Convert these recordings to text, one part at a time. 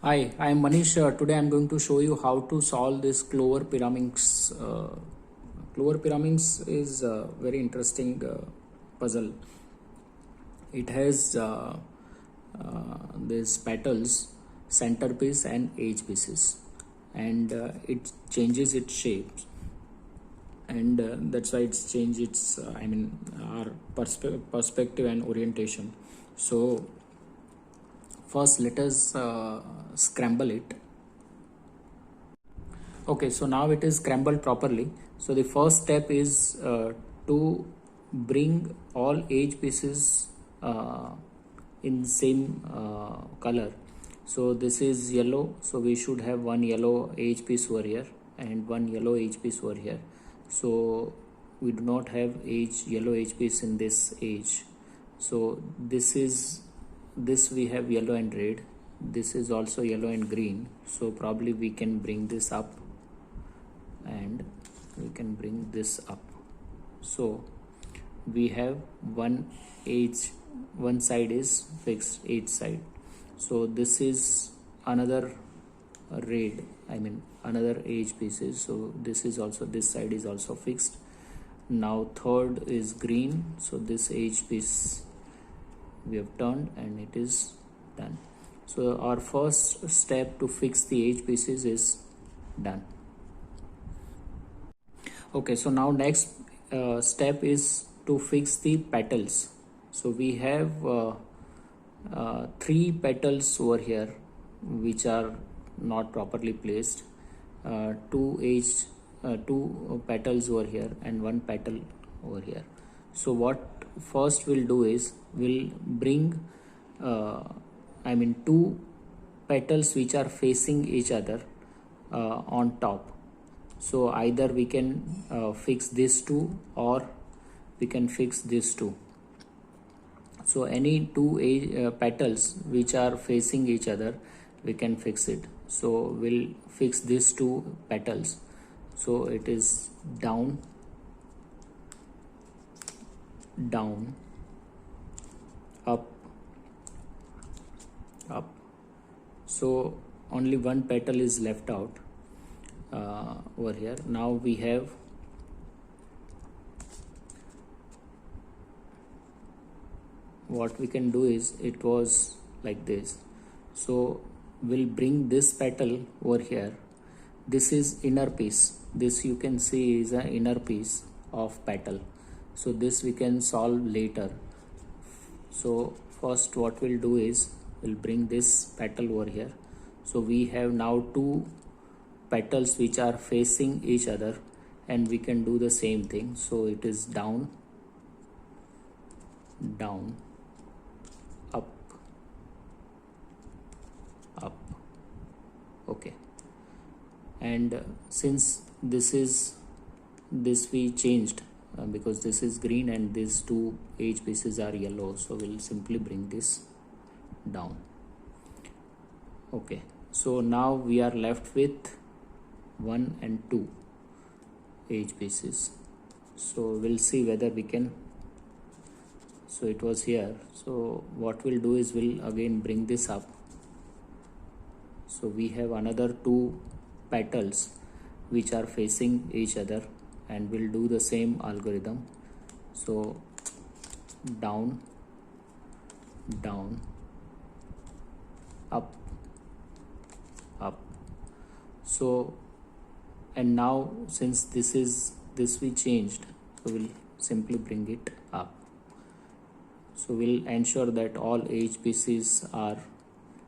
Hi, I am Manish. Today I am going to show you how to solve this Clover Pyraminx. Clover Pyraminx is a very interesting puzzle. It has these petals, centerpiece, and edge pieces, and it changes its shapes, and that's why it's changed its. Our perspective and orientation. So first, let us scramble it. Okay, so now it is scrambled properly. So the first step is to bring all edge pieces in same color. So this is yellow, so we should have one yellow edge piece over here and one yellow edge piece over here. So we do not have yellow edge piece in this edge. So this we have yellow and red. This is also yellow and green. So probably we can bring this up and we can bring this up. So we have one edge, one side is fixed, edge side. So this is another red, another edge pieces. So this is also, this side is also fixed. Now third is green, so this edge piece we have turned and it is done. So our first step to fix the edge pieces is done. Okay, so now next step is to fix the petals. So we have three petals over here which are not properly placed. Two petals over here and one petal over here. So what first we'll do is we'll bring two petals which are facing each other on top. So either we can fix these two or we can fix these two. So any two petals which are facing each other, we can fix it. So we'll fix these two petals. So it is down, down, up, up. So only one petal is left out over here. Now we have what we can do is, it was like this. So we'll bring this petal over here. This is inner piece. This you can see is an inner piece of petal. So this we can solve later. So first what we'll do is we'll bring this petal over here. So we have now two petals which are facing each other and we can do the same thing. So it is down, down, up, up. Okay, and since this we changed because this is green and these two edge pieces are yellow, so we'll simply bring this down. Okay, so now we are left with 1 and 2 edge pieces. So we'll see whether we can. So it was here. So what we'll do is we'll again bring this up. So we have another two petals which are facing each other and we'll do the same algorithm. So down, down, up, up. So and now since this we changed, so we'll simply bring it up. So we'll ensure that all edge pieces are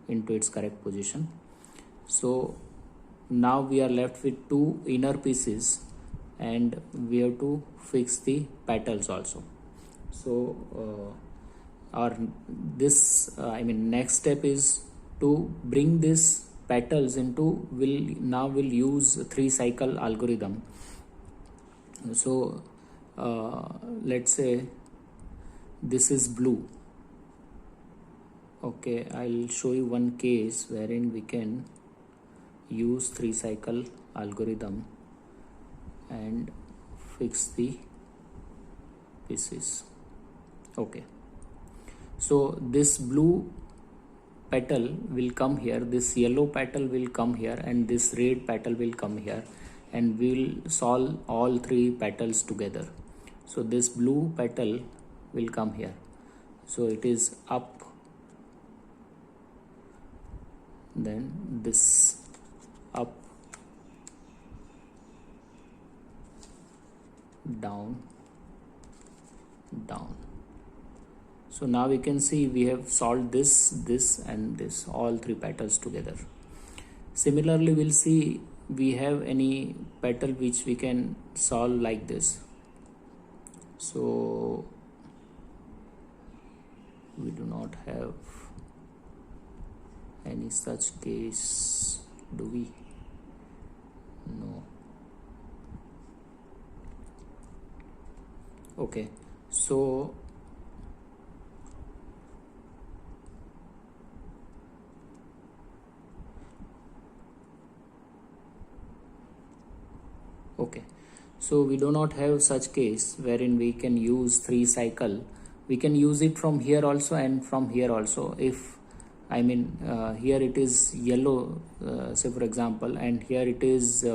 into its correct position. So now we are left with two inner pieces and we have to fix the petals also. So next step is to bring this petals into, we'll use 3-cycle algorithm. So let's say this is blue. Okay, I'll show you one case wherein we can use 3-cycle algorithm and fix the pieces. Okay, so this blue petal will come here, this yellow petal will come here, and this red petal will come here, and we will solve all three petals together. So this blue petal will come here, so it is up, then this up, down, down. So now we can see we have solved this, this and this, all three petals together. Similarly, we'll see we have any petal which we can solve like this. So we do not have any such case, do we? No. Okay, so okay, so we do not have such case wherein we can use 3 cycle. We can use it from here also and from here also. If I mean here it is yellow, say for example, and here it is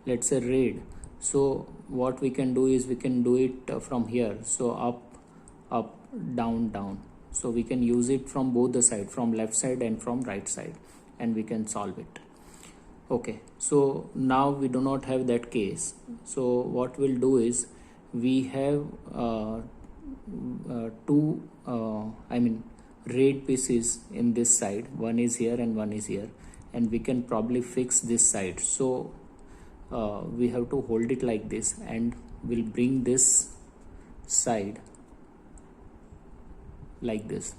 let's say red. So what we can do is we can do it from here. So up, up, down, down. So we can use it from both the side, from left side and from right side, and we can solve it. Okay, so now we do not have that case. So what we'll do is we have two red pieces in this side, one is here and one is here, and we can probably fix this side. So we have to hold it like this, and we'll bring this side like this.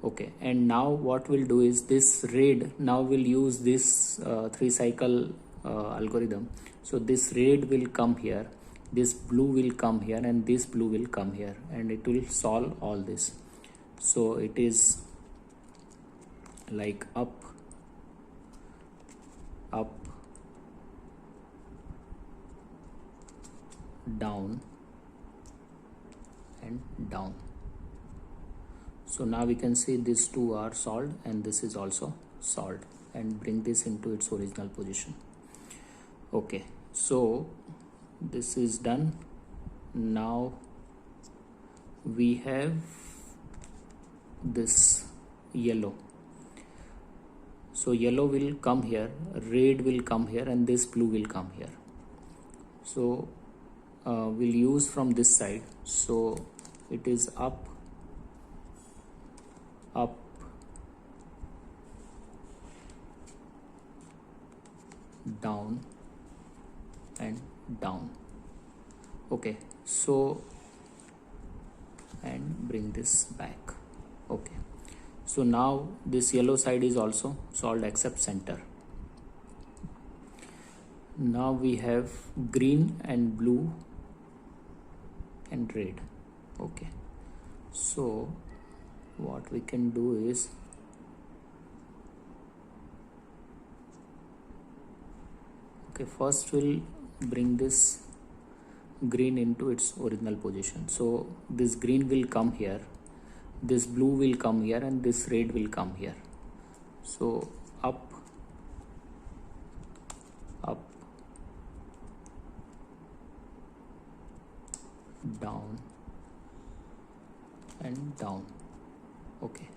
Okay, and now what we'll do is this red, now we'll use this 3 cycle algorithm. So this red will come here, this blue will come here, and this blue will come here, and it will solve all this. So it is like up, up, down and down. So now we can see these two are solved, and this is also solved, and bring this into its original position. Okay, so this is done. Now we have this yellow. So yellow will come here, red will come here, and this blue will come here. So we'll use from this side. So it is up, up, down and down. Okay, so and bring this back. Okay, so now this yellow side is also solved except center. Now we have green and blue and red. Okay, so what we can do is first we'll bring this green into its original position. So this green will come here, this blue will come here, and this red will come here. So up, up, down and down. Okay,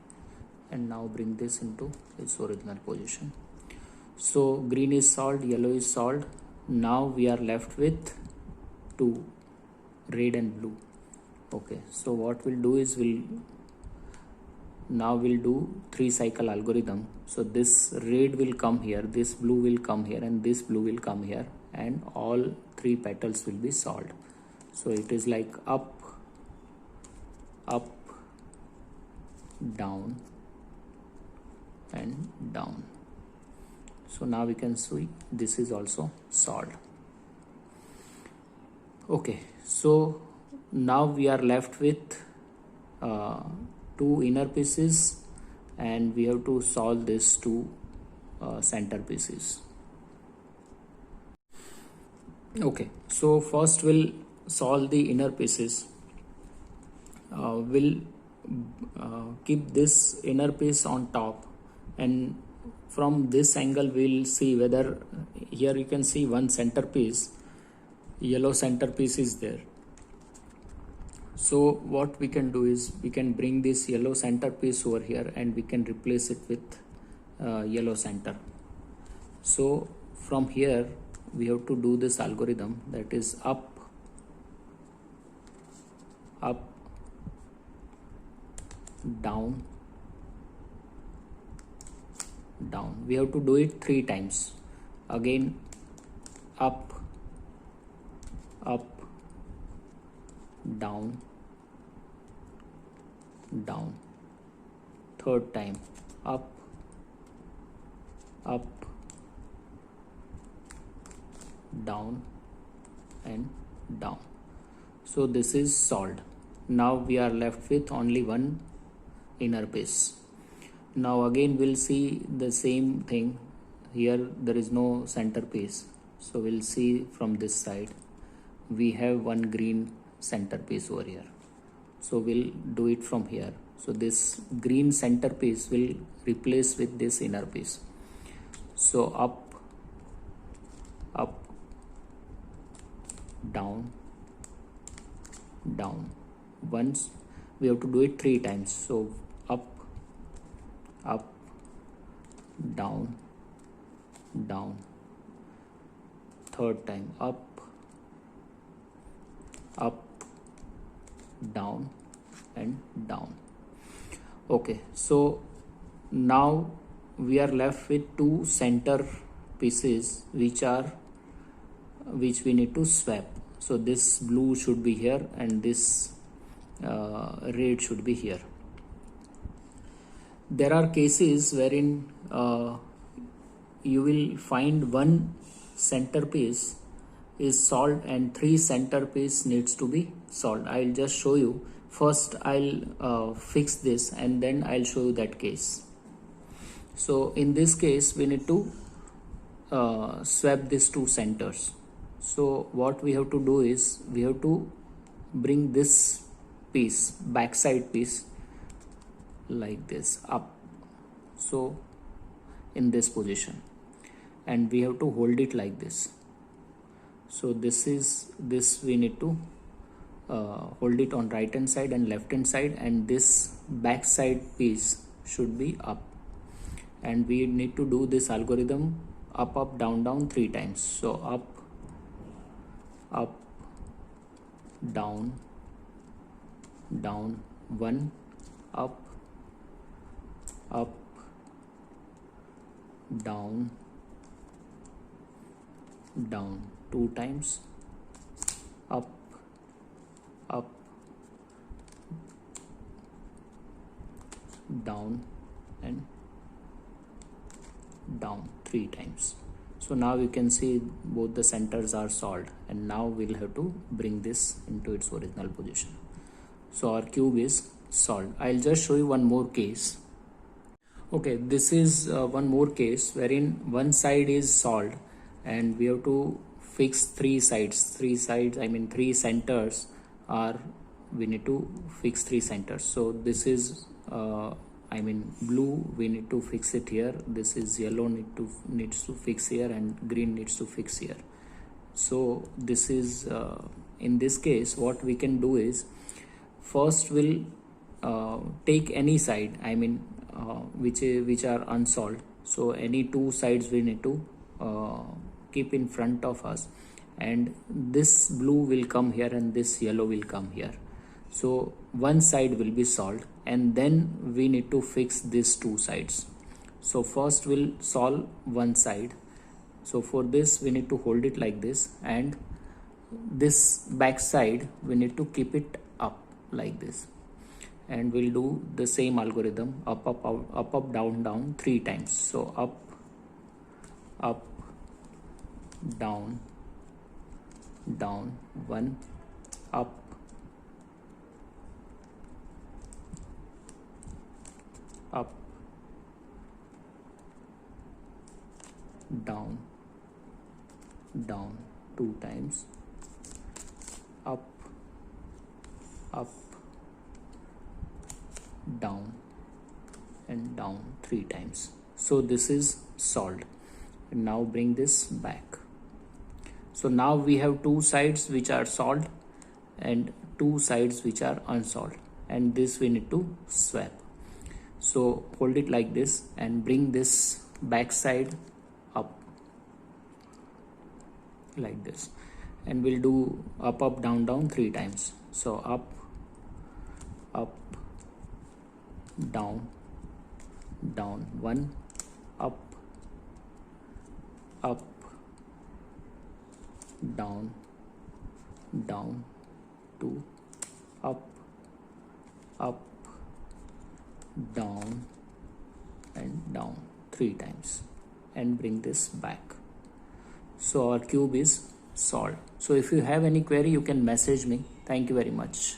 and now bring this into its original position. So green is solved, yellow is solved. Now we are left with two, red and blue. Okay, so what we'll do is we'll do 3 cycle algorithm. So this red will come here, this blue will come here, and this blue will come here, and all 3 petals will be solved. So it is like up, up, down and down. So now we can see this is also solved. Okay, so now we are left with 2 inner pieces, and we have to solve these 2 center pieces. Okay, so first we'll solve the inner pieces. We'll keep this inner piece on top, and from this angle we'll see whether here you can see one centerpiece, yellow centerpiece is there. So what we can do is we can bring this yellow centerpiece over here and we can replace it with yellow center. So from here we have to do this algorithm, that is up, up, down, down. We have to do it 3 times. Again up, up, down, down. Third time up, up, down and down. So this is solved. Now we are left with only one inner piece. Now again we'll see the same thing. Here there is no centerpiece, so we'll see from this side we have one green centerpiece over here. So we'll do it from here. So this green centerpiece will replace with this inner piece. So up, up, down, down. Once we have to do it 3 times. So up, up, down, down. Third time up, up, down and down. Okay, so now we are left with 2 center pieces which we need to swap. So this blue should be here and this red should be here. There are cases wherein you will find one centerpiece is solved and 3 centerpiece needs to be solved. I'll just show you. First I'll fix this and then I'll show you that case. So in this case we need to swap these 2 centers. So what we have to do is we have to bring this piece, backside piece, like this up, so in this position, and we have to hold it like this. So this we need to hold it on right hand side and left hand side, and this back side piece should be up, and we need to do this algorithm up, up, down, down 3 times. So up, up, down, down, 1, up, up, down, down 2 times, up, up, down and down 3 times. So now you can see both the centers are solved, and now we'll have to bring this into its original position. So our cube is solved. I'll just show you one more case. Okay, this is one more case wherein one side is solved and we have to fix 3 sides. 3 centers are, we need to fix 3 centers. So this is blue, we need to fix it here. This is yellow, needs to fix here, and green needs to fix here. So this is in this case what we can do is, first we'll take any side, which are unsolved. So any 2 sides we need to keep in front of us, and this blue will come here and this yellow will come here. So one side will be solved, and then we need to fix these 2 sides. So first we'll solve one side. So for this we need to hold it like this, and this back side we need to keep it up like this, and we'll do the same algorithm, up, up, up, up, down, down 3 times. So up, up, down, down, 1, up, up, down, down 2 times, up, up, down and down 3 times. So this is solved. And now bring this back. So now we have two sides which are solved and two sides which are unsolved, and this we need to swap. So hold it like this and bring this back side up like this, and we'll do up up down down 3 times. So up up down down 1, up up down down 2, up up down and down 3 times, and bring this back. So our cube is solved. So if you have any query, you can message me. Thank you very much.